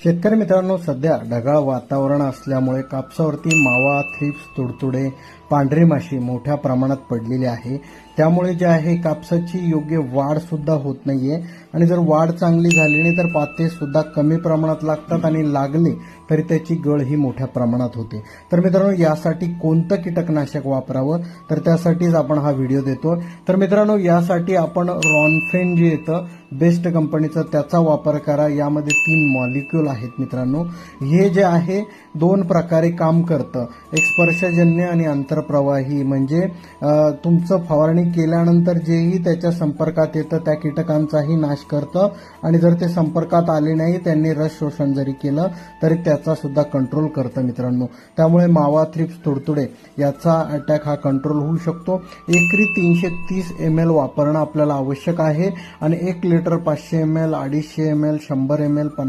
शेतकरी मित्रांनो, सध्या ढगाळ वातावरण असल्यामुळे कापसावरती मावा, थ्रिप्स, तुडतुडे, पांढरी माशी मोठ्या प्रमाणात पडलेली आहे. त्यामुळे जे आहे कापसाची योग्य वाढ सुद्धा होत नाहीये आणि जर वाढ चांगली झाली नाही तर पाते सुद्धा कमी प्रमाणात लागतात आणि लागले तरी त्याची गळ ही मोठ्या प्रमाणात होते. तर मित्रांनो, यासाठी कोणतं कीटकनाशक वापरावं तर त्यासाठीच आपण हा व्हिडिओ देतो. तर मित्रांनो, यासाठी आपण रॉनफेन जे येतं बेस्ट कंपनीचं त्याचा वापर करा. यामध्ये 3 मॉलिक्यूल आहेत मित्रांनो. हे जे आहे 2 प्रकारे काम करतं, एक स्पर्शजन्य आणि आंतरप्रवाही. म्हणजे तुमचं फवारणी केल्यानंतर जेही त्याच्या संपर्कात येतं त्या कीटकांचाही नाश करतं आणि जर ते संपर्कात आले नाही, त्यांनी रस शोषण जरी केलं तरी त्याचा सुद्धा कंट्रोल करतं मित्रांनो. त्यामुळे मावा, थ्रिप्स, तुडतुडे याचा अटॅक हा कंट्रोल होऊ शकतो. एकरी 330 ml वापरणं आपल्याला आवश्यक आहे आणि 1 लिटर 500 ml, 250 ml, 100 ml,